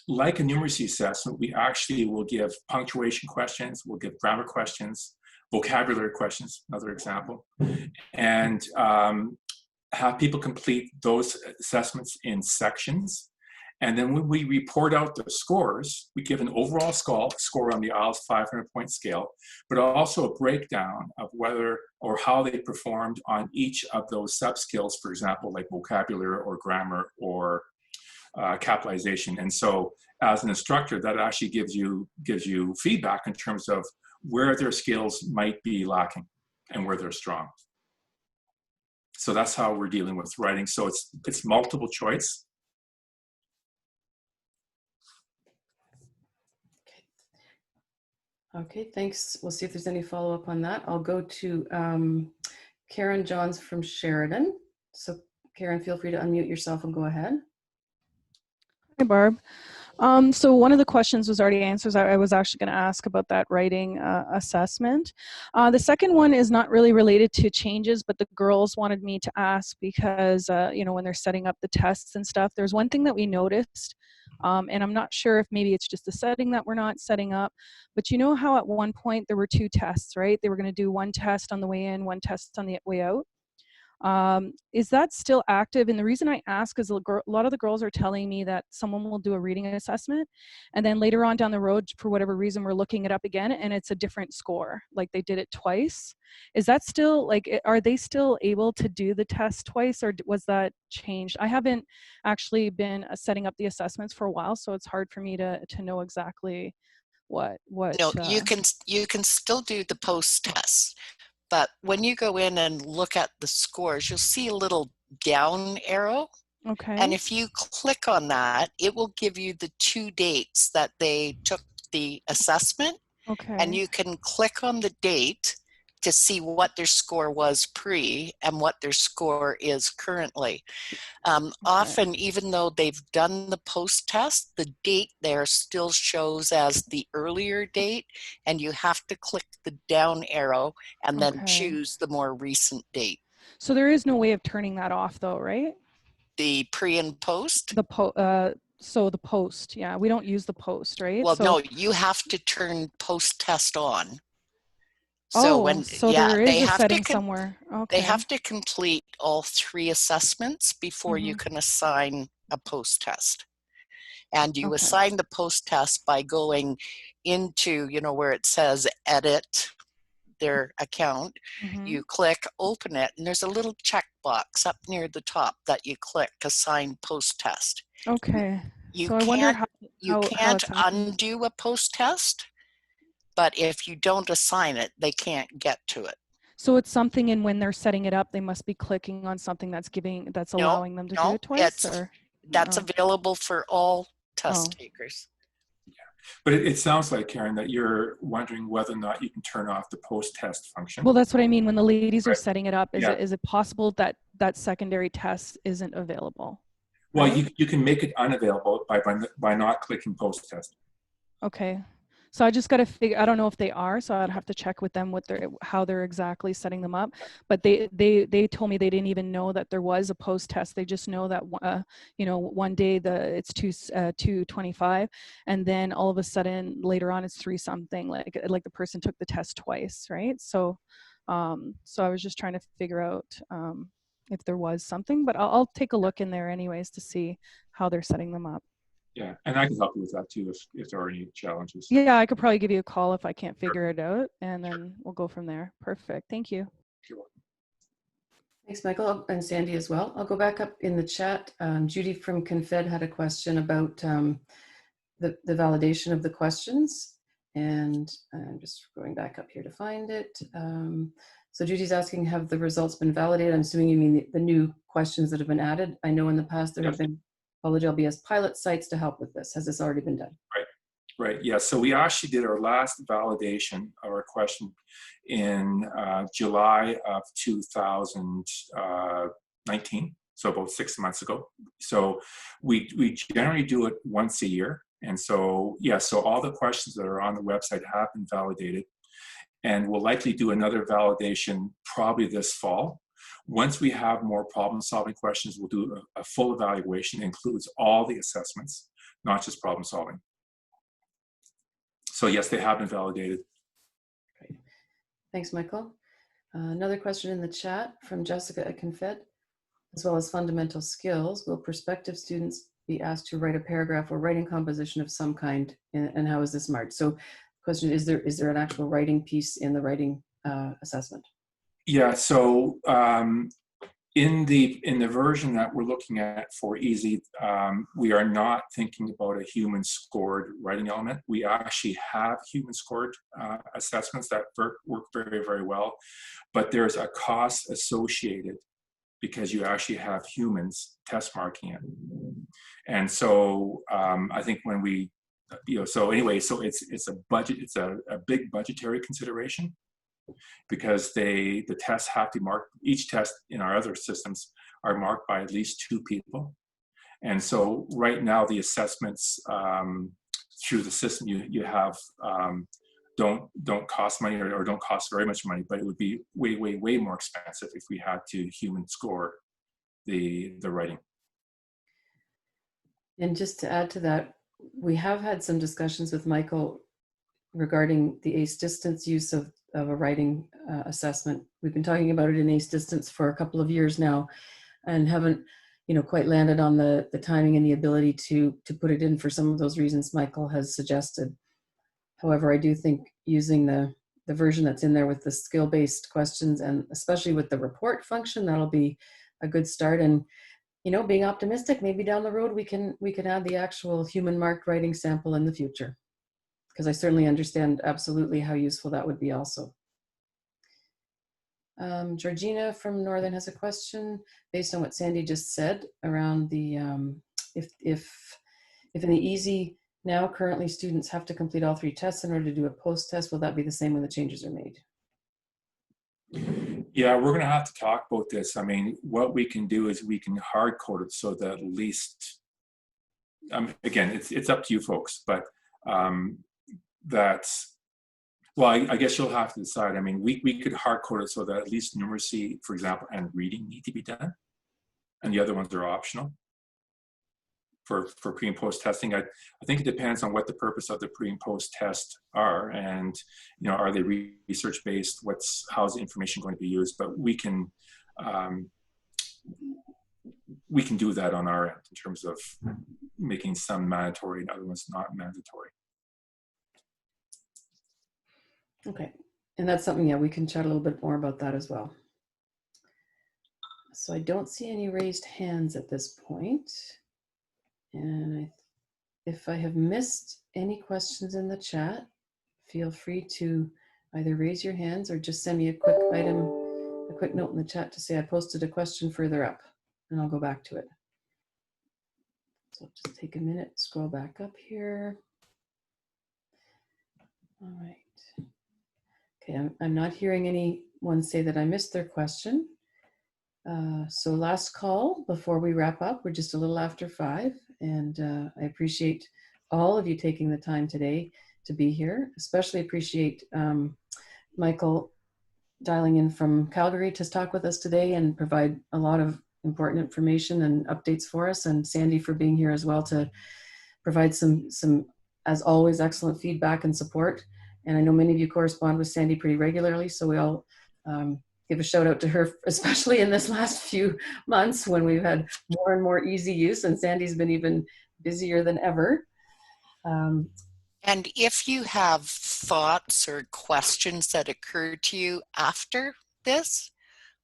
like a numeracy assessment, we actually will give punctuation questions, we'll give grammar questions, vocabulary questions, another example, and have people complete those assessments in sections. And then when we report out the scores, we give an overall score on the IELTS 500-point scale, but also a breakdown of whether or how they performed on each of those sub-skills, for example, like vocabulary or grammar or capitalization. And so as an instructor, that actually gives you feedback in terms of where their skills might be lacking and where they're strong. So that's how we're dealing with writing. So it's multiple choice. Okay, thanks. We'll see if there's any follow-up on that. I'll go to Karen Johns from Sheridan. So Karen, feel free to unmute yourself and go ahead. Hi, Barb. So one of the questions was already answered. I was actually going to ask about that writing assessment. The second one is not really related to changes, but the girls wanted me to ask because, you know, when they're setting up the tests and stuff, there's one thing that we noticed, and I'm not sure if maybe it's just the setting that we're not setting up, but you know how at one point there were two tests, right? They were going to do one test on the way in, one test on the way out. Is that still active? And the reason I ask is a lot of the girls are telling me that someone will do a reading assessment and then later on down the road, for whatever reason, we're looking it up again and it's a different score, like they did it twice. Is that still, like, are they still able to do the test twice, or was that changed? I haven't actually been setting up the assessments for a while, so it's hard for me to know exactly what No, you can still do the post test. But when you go in and look at the scores, you'll see a little down arrow Okay. And if you click on that, it will give you the 2 dates that they took the assessment. Okay. And you can click on the date to see what their score was pre and what their score is currently. Often, even though they've done the post test, the date there still shows as the earlier date, and you have to click the down arrow and then Okay. choose the more recent date. So there is no way of turning that off though, right? The pre and post? So the post, yeah, we don't use the post, right? Well, So, no, you have to turn post test on. So when, so yeah, there is a setting somewhere. Okay. they have to complete all 3 assessments before you can assign a post test. And you assign the post test by going into, you know, where it says edit their account. You click open it, and there's a little checkbox up near the top that you click assign post test. Okay. You so I can't, wonder how can't it's happening. undo a post test, but if you don't assign it, they can't get to it. So it's something, and when they're setting it up, they must be clicking on something that's allowing them to do it twice? That's available for all test takers. But it sounds like, Karen, that you're wondering whether or not you can turn off the post-test function. Well, that's what I mean. When the ladies are setting it up, is it possible that that secondary test isn't available? Well, you can make it unavailable by not clicking post-test. Okay. So I just got to figure, I don't know if they are, so I'd have to check with them how they're exactly setting them up. But they told me they didn't even know that there was a post test. They just know that, you know, one day it's 225, and then all of a sudden later on it's 3 something, like the person took the test twice, right? So, so I was just trying to figure out if there was something, but I'll take a look in there anyways to see how they're setting them up. Yeah, and I can help you with that too if there are any challenges. Yeah, I could probably give you a call if I can't figure it out, and then we'll go from there. Perfect. Thank you. You're welcome. Thanks, Michael, and Sandy as well. I'll go back up in the chat. Judy from Confed had a question about the validation of the questions, and I'm just going back up here to find it. So Judy's asking, have the results been validated? I'm assuming you mean the new questions that have been added. I know in the past there have been college LBS pilot sites to help with this. Has this already been done? Right. Yeah. So we actually did our last validation of our question in July of 2019. So about 6 months ago. So we generally do it once a year. And so, yeah, so all the questions that are on the website have been validated. And we'll likely do another validation probably this fall. Once we have more problem-solving questions, we'll do a full evaluation that includes all the assessments, not just problem-solving. So yes, they have been validated. Great. Thanks, Michael. Another question in the chat from Jessica at Confed, as well as fundamental skills. Will prospective students be asked to write a paragraph or writing composition of some kind, and how is this marked? So the question is there an actual writing piece in the writing assessment? Yeah, so in the version that we're looking at for ESEE, we are not thinking about a human scored writing element. We actually have human scored assessments that work very, very well, but there's a cost associated because you actually have humans test marking it. And so I think when we, so anyway, so it's a budget, it's a big budgetary consideration, because the tests have to mark, each test in our other systems are marked by at least 2 people. And so right now the assessments through the system you have don't cost money or don't cost very much money, but it would be way, way, way more expensive if we had to human score the writing. And just to add to that, we have had some discussions with Michael regarding the ACE distance use of a writing assessment. We've been talking about it in ACE distance for a couple of years now, and haven't, quite landed on the timing and the ability to put it in for some of those reasons Michael has suggested. However, I do think using the version that's in there with the skill-based questions, and especially with the report function, that'll be a good start. And being optimistic, maybe down the road we can add the actual human marked writing sample in the future, because I certainly understand absolutely how useful that would be also. Georgina from Northern has a question based on what Sandy just said around the, if in the ESEE now currently students have to complete all 3 tests in order to do a post-test, will that be the same when the changes are made? Yeah, we're going to have to talk about this. I mean, what we can do is we can hard code it so that at least, again, it's up to you folks, but that's, well, I guess you'll have to decide. I mean, we could hard code it so that at least numeracy, for example, and reading need to be done, and the other ones are optional for pre and post testing. I think it depends on what the purpose of the pre and post test are, and you know, are they research based? How's the information going to be used? But we can do that on our end in terms of making some mandatory and other ones not mandatory. Okay, and that's something, yeah, we can chat a little bit more about that as well. So I don't see any raised hands at this point. And if I have missed any questions in the chat, feel free to either raise your hands or just send me a quick note in the chat to say I posted a question further up, and I'll go back to it. So just take a minute, scroll back up here. All right. Okay, I'm not hearing anyone say that I missed their question. So last call before we wrap up. We're just a little after 5, and I appreciate all of you taking the time today to be here. Especially appreciate Michael dialing in from Calgary to talk with us today and provide a lot of important information and updates for us, and Sandy for being here as well to provide some as always, excellent feedback and support. And I know many of you correspond with Sandy pretty regularly, so we all give a shout out to her, especially in this last few months when we've had more and more easy use, and Sandy's been even busier than ever. And if you have thoughts or questions that occur to you after this,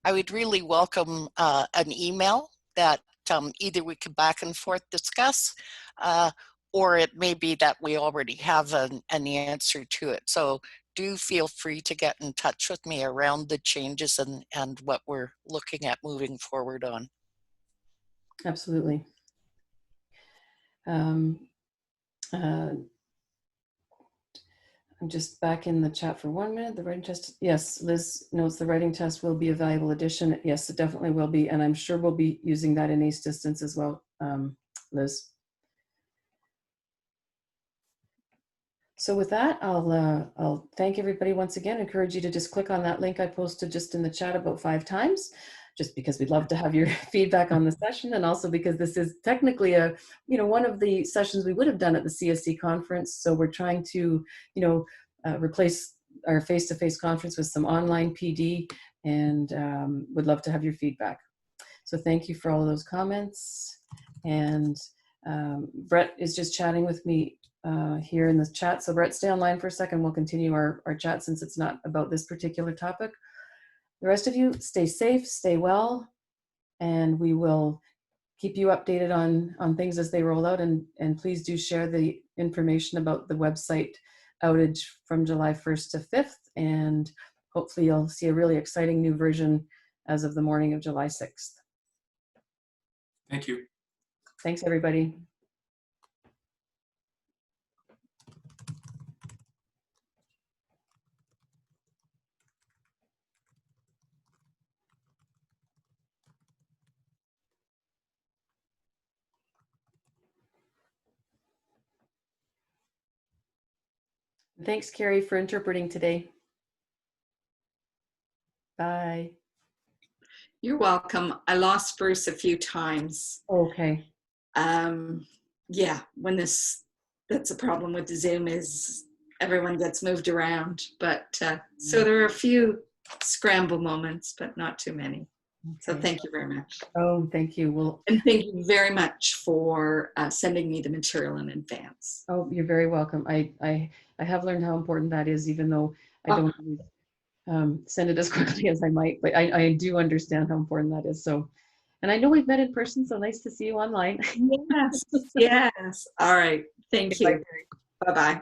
I would really welcome an email that either we could back and forth discuss, or it may be that we already have an answer to it. So do feel free to get in touch with me around the changes and what we're looking at moving forward on. Absolutely. I'm just back in the chat for 1 minute. The writing test, yes, Liz notes the writing test will be a valuable addition. Yes, it definitely will be, and I'm sure we'll be using that in ACE distance as well, Liz. So with that, I'll thank everybody once again. Encourage you to just click on that link I posted just in the chat about 5 times, just because we'd love to have your feedback on the session, and also because this is technically one of the sessions we would have done at the CSC conference. So we're trying to, replace our face-to-face conference with some online PD, and would love to have your feedback. So thank you for all of those comments. And Brett is just chatting with me here in the chat. So Brett, stay online for a second. We'll continue our chat since it's not about this particular topic. The rest of you, stay safe, stay well, and we will keep you updated on things as they roll out. And please do share the information about the website outage from July 1st to 5th. And hopefully you'll see a really exciting new version as of the morning of July 6th. Thank you. Thanks, everybody. Thanks, Carrie, for interpreting today. Bye. You're welcome. I lost Bruce a few times. Okay. Yeah, that's a problem with the Zoom is everyone gets moved around. But so there are a few scramble moments, but not too many. Okay. So thank you very much. Oh, thank you. And thank you very much for sending me the material in advance. Oh, you're very welcome. I have learned how important that is, even though I don't send it as quickly as I might, but I do understand how important that is. So, and I know we've met in person, so nice to see you online. Yes, yes. All right. Thank you. Bye-bye.